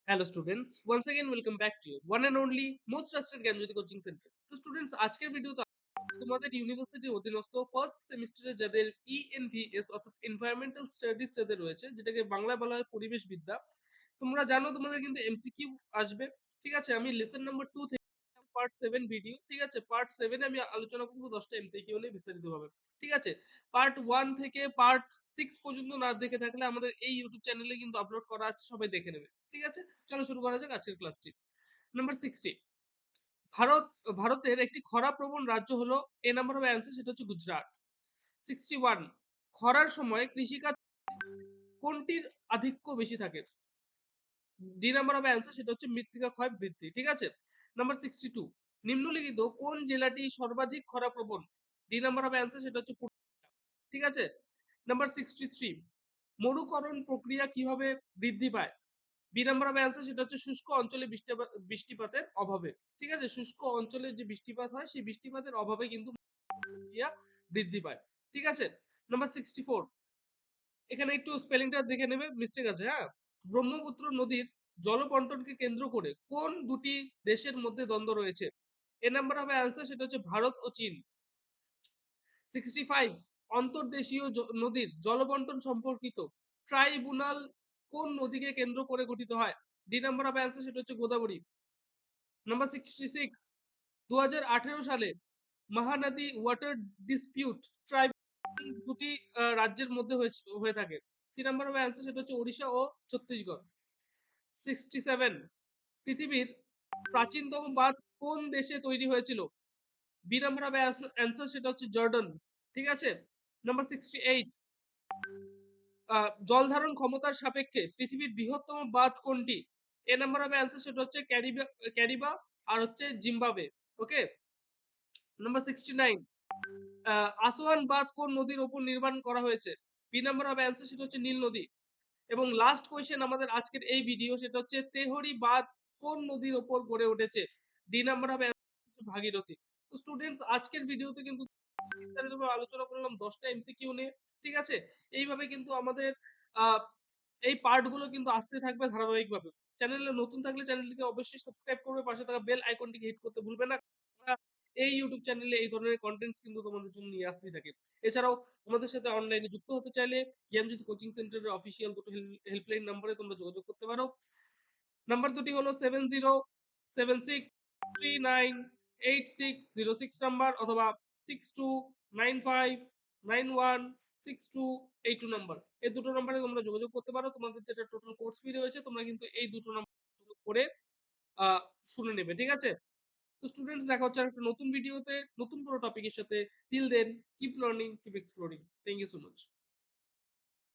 Hello students, once again welcome back to you one and only most trusted Gyanjyoti coaching centre. তো students আজকের ভিডিওতে তোমাদের ইউনিভার্সিটির অধীনস্থ ফার্স্ট সেমিস্টারে যাদের ইএনভিএস অর্থাৎ এনভায়রনমেন্টাল স্টাডিজ যাদের রয়েছে, যেটাকে বাংলা বলা হয় পরিবেশ বিদ্যা। তোমরা জানো তোমাদের কিন্তু এমসিকিউ আসবে। ঠিক আছে, আমি লেসন নাম্বার 2 থেকে পার্ট 7 ভিডিও, ঠিক আছে, পার্ট 7 এ আমি আলোচনা করব 10টা এমসিকিউ নিয়ে বিস্তারিতভাবে। ঠিক আছে, পার্ট 1 থেকে পার্ট 6 পর্যন্ত না দেখে থাকলে আমাদের এই ইউটিউব চ্যানেলে কিন্তু আপলোড করা আছে, সবাই দেখে নেবে। ঠিক আছে, চলো শুরু করা যাক আজকের ক্লাসটি। নাম্বার 60, ভারতের একটি খরা প্রবণ রাজ্য হলো, এ নাম্বার হবে অ্যান্সার, সেটা হচ্ছে গুজরাট। 61, খরার সময় কৃষিকাজ কোনটির আধিক্য বেশি থাকে? ডি নাম্বার হবে অ্যান্সার, সেটা হচ্ছে মৃত্তিকা ক্ষয় বৃদ্ধি। ঠিক আছে, নাম্বার 62, নিম্নলিখিত কোন জেলাটি সর্বাধিক খরা প্রবণ? ডি নাম্বার হবে অ্যান্সার, সেটা হচ্ছে ঠিক আছে। নাম্বার 63, মরুকরণ প্রক্রিয়া কিভাবে বৃদ্ধি পায়? বি নাম্বার হবে অ্যান্সার, সেটা হচ্ছে শুষ্ক অঞ্চলে বৃষ্টিপাতের অভাবে। ঠিক আছে, শুষ্ক অঞ্চলে যে বৃষ্টিপাত হয় সেই বৃষ্টিপাতের অভাবে কিন্তু প্রক্রিয়া বৃদ্ধি পায়। ঠিক আছে, নাম্বার 64, এখানে একটু স্পেলিংটা দেখে নেবে, মিস্টেক আছে। হ্যাঁ, ব্রহ্মপুত্র নদীর জলবন্টনকে কেন্দ্র করে কোন দুটি দেশের মধ্যে দ্বন্দ্ব রয়েছে? এ নাম্বার হবে অ্যান্সার, সেটা হচ্ছে ভারত ও চীন। 65, অন্তর্দেশীয় নদীর জলবন্টন সম্পর্কিত ট্রাইব্যুনাল কোন নদীকে কেন্দ্র করে গঠিত হয়? ডি নাম্বার হবে অ্যান্সার, সেটা হচ্ছে গোদাবরী। নাম্বার 66, 2018 সালে মহানদী ওয়াটার ডিসপিউট ট্রাইব্যুনাল দুটি রাজ্যের মধ্যে হয়ে থাকে। সি নাম্বার হবে অ্যান্সার, সেটা হচ্ছে ওড়িশা ও ছত্তিশগড়। 67, পৃথিবীর প্রাচীনতম বাঁধ কোন দেশে তৈরি হয়েছিল? বি নাম্বার হবে অ্যান্সার, সেটা হচ্ছে জর্ডন। ঠিক আছে, নাম্বার 68, জল ধারণ ক্ষমতার সাপেক্ষে পৃথিবীর বৃহত্তম বাঁধ কোনটি? এ নাম্বার হবে অ্যান্সার, সেটা হচ্ছে ক্যারিবা আর হচ্ছে জিম্বাবুয়ে। ওকে, নাম্বার 69, আসোয়ান বাঁধ কোন নদীর উপর নির্মাণ করা হয়েছে? বি নাম্বার হবে অ্যান্সার, সেটা হচ্ছে নীল নদী। এবং লাস্ট কোয়েশ্চেন আমাদের আজকের এই ভিডিও, সেটা হচ্ছে তেহরি বাঁধ কোন নদীর উপর গড়ে উঠেছে? ডি নাম্বার হবে ভাগীরথী। তো স্টুডেন্টস আজকের ভিডিওতে কিন্তু বিস্তারিতভাবে আলোচনা করলাম 10টা এমসিকিউ নিয়ে। ঠিক আছে, এইভাবে কিন্তু আমাদের আহ এই পার্টগুলো কিন্তু আসতে থাকবে ধারাবাহিকভাবে। চ্যানেলে নতুন থাকলে চ্যানেলটিকে অবশ্যই সাবস্ক্রাইব করবে, পাশে থাকা বেল আইকনটিকে হিট করতে ভুলবে না। আমরা এই ইউটিউব চ্যানেলে এই ধরনের কন্টেন্টস কিন্তু তোমাদের জন্য নিয়ে আসতেই থাকি। এছাড়াও আমাদের সাথে অনলাইনে যুক্ত হতে চাইলে জ্ঞানজ্যোতি কোচিং সেন্টারের অফিসিয়াল দুটো হেল্পলাইন নম্বরে তোমরা যোগাযোগ করতে পারো। নাম্বার দুটি হলো 7076398606 নাম্বার, অথবা 6295916282 নাম্বার। এই দুটো নাম্বারে তোমরা যোগাযোগ করতে পারো। তোমাদের যেটা টোটাল কোর্স ফি রয়েছে তোমরা কিন্তু এই দুটো নাম্বার করে আহ শুনে নেবে। ঠিক আছে, তো স্টুডেন্টস দেখা হচ্ছে একটা নতুন ভিডিওতে নতুন কোনো টপিকের সাথে। Till then, keep learning, keep exploring. Thank you so much.